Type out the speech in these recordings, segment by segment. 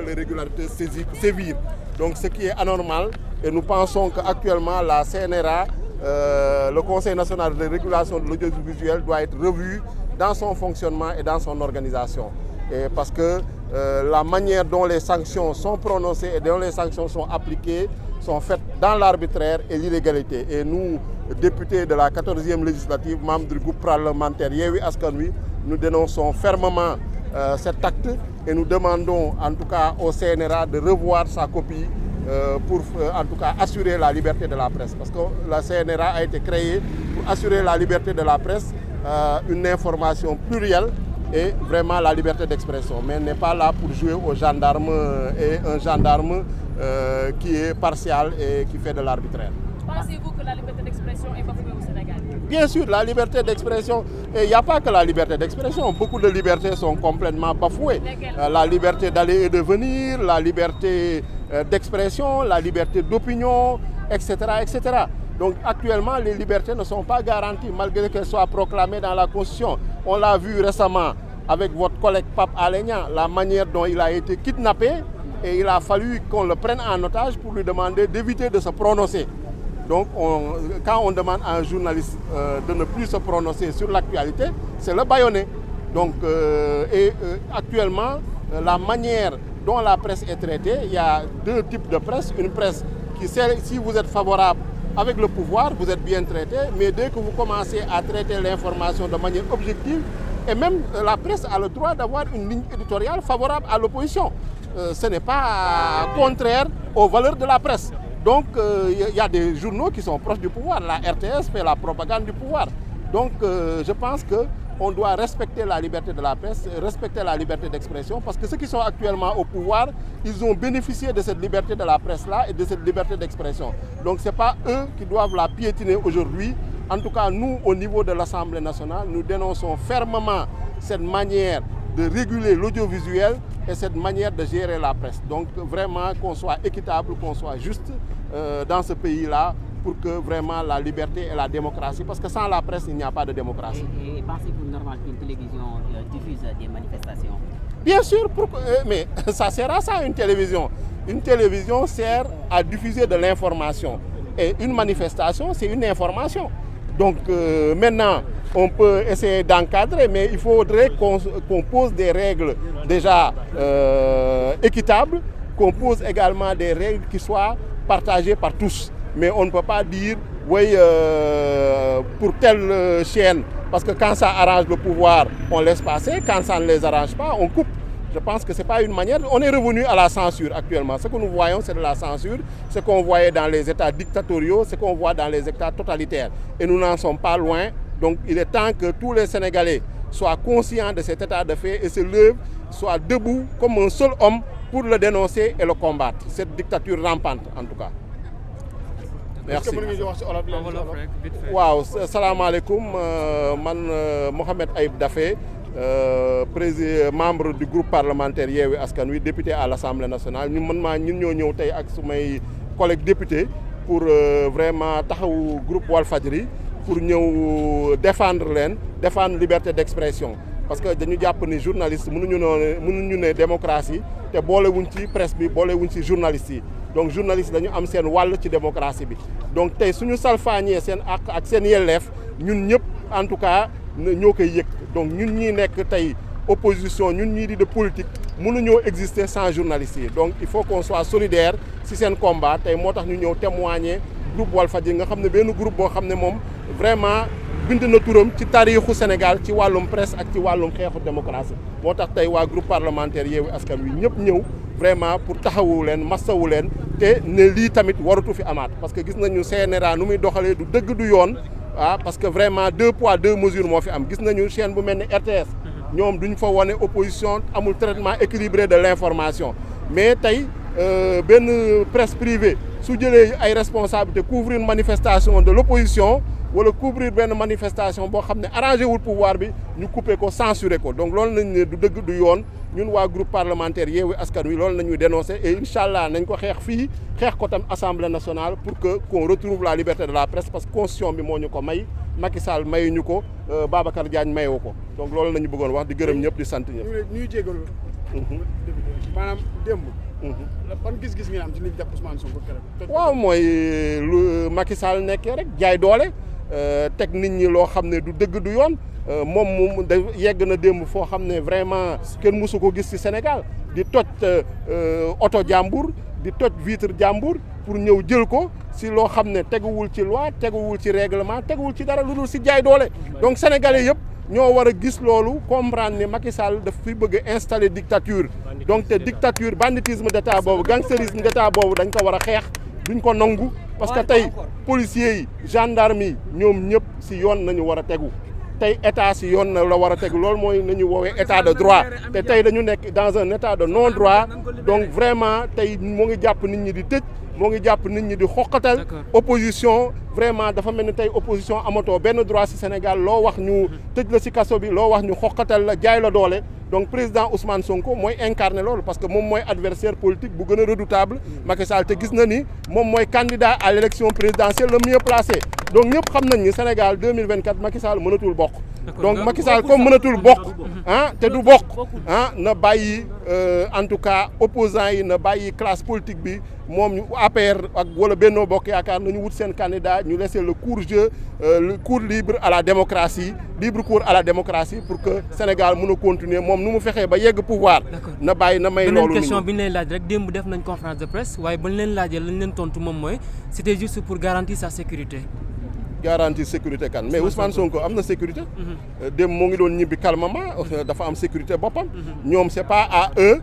Les régulateurs sévir. Donc ce qui est anormal, et nous pensons qu'actuellement la CNRA, le Conseil national de régulation de l'audiovisuel, doit être revu dans son fonctionnement et dans son organisation. Et parce que la manière dont les sanctions sont prononcées et dont les sanctions sont appliquées sont faites dans l'arbitraire et l'illégalité. Et nous, députés de la 14e législative, membres du groupe parlementaire Yewwi Askan Wi, nous dénonçons fermement cet acte et nous demandons en tout cas au CNRA de revoir sa copie pour en tout cas assurer la liberté de la presse. Parce que la CNRA a été créée pour assurer la liberté de la presse, une information plurielle et vraiment la liberté d'expression. Mais elle n'est pas là pour jouer aux gendarmes et un gendarme qui est partial et qui fait de l'arbitraire. Pensez-vous que la liberté d'expression est bafouée au Sénégal? Bien sûr, la liberté d'expression, et il n'y a pas que la liberté d'expression, beaucoup de libertés sont complètement bafouées. La liberté d'aller et de venir, la liberté d'expression, la liberté d'opinion, etc., etc. Donc actuellement, les libertés ne sont pas garanties malgré qu'elles soient proclamées dans la Constitution. On l'a vu récemment avec votre collègue Pape Alé Niang, la manière dont il a été kidnappé et il a fallu qu'on le prenne en otage pour lui demander d'éviter de se prononcer. Donc quand on demande à un journaliste de ne plus se prononcer sur l'actualité, c'est le bâillonner. Donc actuellement, la manière dont la presse est traitée, il y a deux types de presse. Une presse qui, si vous êtes favorable avec le pouvoir, vous êtes bien traité, mais dès que vous commencez à traiter l'information de manière objective, et même la presse a le droit d'avoir une ligne éditoriale favorable à l'opposition. Ce n'est pas contraire aux valeurs de la presse. Donc il y a des journaux qui sont proches du pouvoir. La RTS fait la propagande du pouvoir. Donc je pense qu'on doit respecter la liberté de la presse, respecter la liberté d'expression, parce que ceux qui sont actuellement au pouvoir, ils ont bénéficié de cette liberté de la presse-là et de cette liberté d'expression. Donc ce n'est pas eux qui doivent la piétiner aujourd'hui. En tout cas, nous, au niveau de l'Assemblée nationale, nous dénonçons fermement cette manière de réguler l'audiovisuel et cette manière de gérer la presse. Donc vraiment qu'on soit équitable, qu'on soit juste dans ce pays-là pour que vraiment la liberté et la démocratie, parce que sans la presse, il n'y a pas de démocratie. Et pensez-vous normal qu'une télévision diffuse des manifestations? Bien sûr, mais ça sert à ça une télévision. Une télévision sert à diffuser de l'information. Et une manifestation, c'est une information. Donc maintenant, on peut essayer d'encadrer, mais il faudrait qu'on pose des règles déjà équitables, qu'on pose également des règles qui soient partagées par tous. Mais on ne peut pas dire, oui, pour telle chaîne, parce que quand ça arrange le pouvoir, on laisse passer, quand ça ne les arrange pas, on coupe. Je pense que ce n'est pas une manière. On est revenu à la censure actuellement. Ce que nous voyons, c'est de la censure. Ce qu'on voyait dans les États dictatoriaux, ce qu'on voit dans les États totalitaires. Et nous n'en sommes pas loin. Donc il est temps que tous les Sénégalais soient conscients de cet état de fait et se lèvent, soient debout comme un seul homme pour le dénoncer et le combattre. Cette dictature rampante, en tout cas. Merci. Waaw salaamaaleykum man Mohamed Ayib Daffé membre du groupe parlementaire Yewwi Askan Wi, député à l'Assemblée nationale. ñun ñoo ñëw tey ak sumay collègues députés pour vraiment taxawu groupe Walfadjri pour ñëw défendre liberté d'expression. Parce que dañu jàpp ni journaliste mënuñu ne démocratie te boolewuñ ci presse bi boolewuñ ci journaliste yi. Donc journaliste dañu am seen wàll ci démocratie bi. Donc tey suñu salfaañee seen àq ak seen yelleef ñun ñëpp en tout cas ñoo koy yëg. Donc ñun ñii nekk tey opposition ñun ñii di de politique mënuñoo exister sans journalistes yi. Donc il faut qu'on soit solidaire ci seen combat tey moo tax ñu ñëw témoigner groupe Walfadjri nga xam ne benn groupe boo xam ne moom vraiment bind na turam ci taarixu Sénégal ci wàllum presse ak ci wàllum xeexu démocratie. moo tax tey waa groupe parlementaire Yewwi Askan Wi ñëpp ñëw vraiment pour taxawu leen massawu leen te ne lii tamit waratu fi amaat parce que gis nañu CNRA nu muy doxalee du dëgg du yoon. Parce que vraiment 2 poids 2 mesures moo fi am gis nañu chaîne bu mel ni RTS ñoom duñ fa wane opposition amul traitement équilibré de l'information mais tey benn presse privée su jëlee ay responsabilités couvrir une manifestation de l'opposition wala couvrir benn manifestation boo xam ne arrangé wul pouvoir bi ñu couper ko censurer ko donc loolu nañ ne du dëgg du yoon ñun waa groupe parlementaire Yewwi Askan Wi loolu nañuy dénoncer et incha allah nañ ko xeex fii xeex ko tam assemblée nationale pour que qu'on retrouve la liberté de la presse parce que constitution bi moo ñu ko may Macky Sall mayuñu ko Babacar Diagne mayewu ko donc loolu nañu bëggoon wax di gërëm ñëpp di sant ñëpp. ñuy jégalu maanaam démb. ban gis-gis ngeen am ci li ñu jàpp Ousmane Sonko keroog. waaw mooy lu Macky Sall nekkee rek jaay doole teg nit ñi loo xam ne du dëgg du yoon moom da yegg na démb foo xam ne vraiment kenn mësu ko gis ci Sénégal di toj oto jàmbur di toj vitre jàmbur pour ñëw jël ko si loo xam ne teguwul ci loi teguwul ci règlement teguwul ci dara lu dul si jaay doole donc sénégalais yëpp ñoo war a gis loolu comprendre ne Macky Sall daf fi bëgg a installer dictature donc te dictature banditisme d'état boobu gangstérisme d'état boobu dañ ko war a xeex duñ ko nangu parce que tey policiers yi gendarmes yi ñoom ñëpp si yoon nañu war a tegu tey état si yoon na la war a tegu loolu mooy nañu woowee état de droit te tey dañu nekk dans un état de non droit donc vraiment tey moo ngi jàpp nit ñi di tëj moo ngi jàpp nit ñi di xoqatal opposition vraiment dafa mel ni tey opposition amatoo benn droit si Sénégal loo wax ñu tëj la si kaso bi loo wax ñu xoqatal la jaay la doole donc président Ousmane Sonko mooy incarné loolu parce que moom mooy adversaire politique bu gën a redoutable Macky Sall te gis na ni moom mooy candidat à l'élection présidentielle le mieux placé donc ñëpp xam nañ ni Sénégal 2024 Macky Sall mënatul bokk donc Macky Sall comme mënatul bokk te du bokk na bàyyi en tout cas opposants yi na bàyyi classe politique bi moom APR ak wala Benno Bokk Yaakaar nañu wut seen candidat ñu laisser le court jeu le cours libre à la démocratie libre cours à la démocratie pour que Sénégal mën a continuer moom nu mu fexee ba yegg pouvoir na bàyyi na may loolu question bi ñu lay laaj rek démb def nañ conférence de presse waaye ba ñu leen laajee lañ leen tontu moom mooy c'était juste pour garantir sa sécurité garantir sécurité kan mais Ousmane Sonko am na sécurité dem moo ngi doon ñibbi calmement dafa am sécurité boppam ñoom c'est pas à eux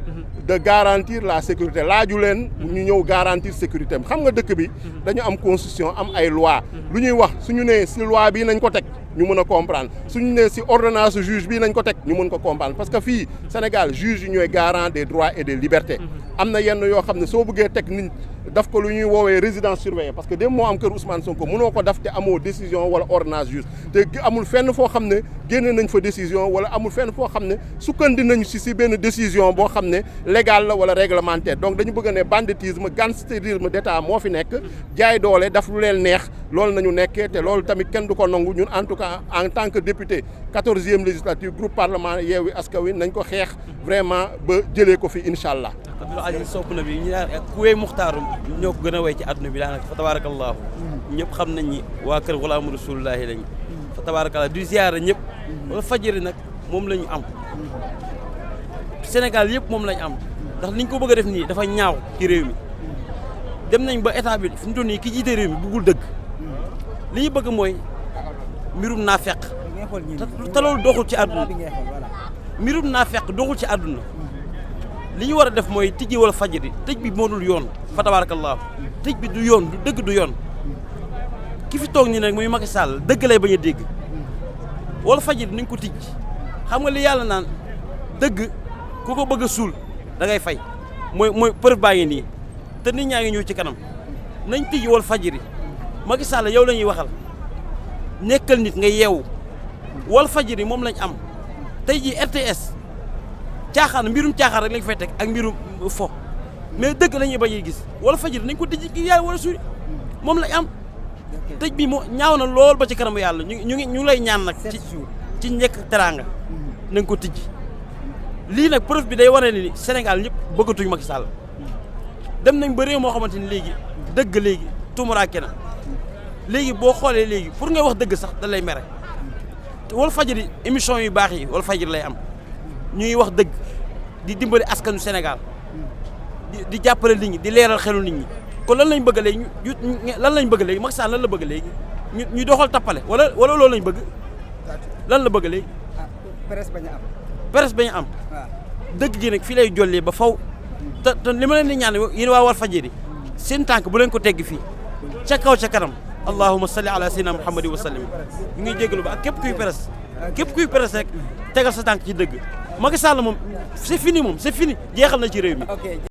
de garantir la sécurité laaju leen ñu ñëw garantir sécurité am xam nga dëkk bi dañu am constitution am ay loi lu ñuy wax suñu nee si loi bi nañ ko teg ñu mën a comprendre suñu nee si ordonnance juge bi nañ ko teg ñu mën ko comprendre parce que fii Sénégal juge yi ñooy garant des droits et des libertés am na yenn yoo xam ne soo bëggee teg nit daf ko lu ñuy woowee résidence surveillée parce que dem moo am kër Ousmane Sonko mënoo ko daf te amoo décision wala ordonnance juge te amul fenn foo xam ne génne nañ fa décision wala amul fenn foo xam ne sukkandi nañ si benn décision boo xam ne légal la wala réglementaire donc dañu bëgg ne banditisme gangstérisme d'état moo fi nekk jaay doole daf lu leen neex loolu nañu nekkee te loolu tamit kenn du ko nangu ñun en tout cas en tant que député 14e législature groupe parlementaire Yewwi Askan Wi nañ ko xeex vraiment ba jëlee ko fi incha allah. Abdoul Aziz sopp na bi ñu naan ku wéy muxtaarum ñoo ko gën a wéy ci àdduna bi daanaka fa tabaarakallaahu ñëpp xam nañ ni waa kër Ghulaamu Rasuulillaahi lañ fa tabaarakallaahu du ziyaara ñëpp wala fajiri nag moom la ñu am Sénégal yëpp moom la ñu am ndax liñ ko bëgg a def nii dafa ñaaw ci réew mi dem nañ ba état bi fi mu toll nii ki jiite réew mi bëggul dëgg li ñu bëgg mooy mbirum naafeq te loolu doxul ci àdduna mbirum naafeq doxul ci àdduna li ñu war a def mooy tijji wala fajiri tëj bi moo dul yoon fa tabaarakallaahu tëj bi du yoon du dëgg du yoon ki fi toog nii nag muy Macky Sall dëgg lay bañ a dégg wala fajiri nañ ko tijj xam nga li yàlla naan dëgg ku ko bëgg a suul da ngay fay mooy preuve baa ngi nii te nit ñaa ngi ñëw ci kanam nañ tijji wala fajiri Macky Sall yow la ñuy waxal nekkal nit nga yeewu wala fajiri moom lañ am tey jii RTS caaxaan mbirum caaxaan rek lañ fay teg ak mbirum fo mais dëgg la ñuy bañ a gis wala fajiri nañ ko tijji ki yaay wala suuri moom lañ am tëj bi moo ñaaw na lool ba ci kanamu yàlla ñu ngi lay ñaan nag ci njëkk teraanga nañ ko tijji lii nag preuve bi day wane ni Sénégal ñëpp bëggatuñ Macky Sall dem nañ ba réew moo xamante ni léegi dëgg léegi tumuraake na léegi boo xoolee léegi pour ngay wax dëgg sax da lay mere wala fajiri émission yu baax yi wala fajiri lay am ñuy wax dëgg di dimbali askanu Sénégal di jàppale nit ñi di leeral xelu nit ñi kon lan lañ bëgg léegi lan lañ bëgg léegi Macky Sall lan la bëgg léegi ñu doxal tappale wala loolu lañ bëgg lan la bëgg léegi presse bañ a am dëgg gi nag fii lay jollee ba faw te li ma leen di ñaan yéen waa Walfadjri seen tànk bu leen ko tegg fii ca kaw ca kanam allahumma salli ala sayyidina muhammadin wa sallim ñu ngi jégalu ba ak képp kuy presse rek tegal sa tànk ci dëgg Macky Sall moom c'est fini jeexal na ci réew mi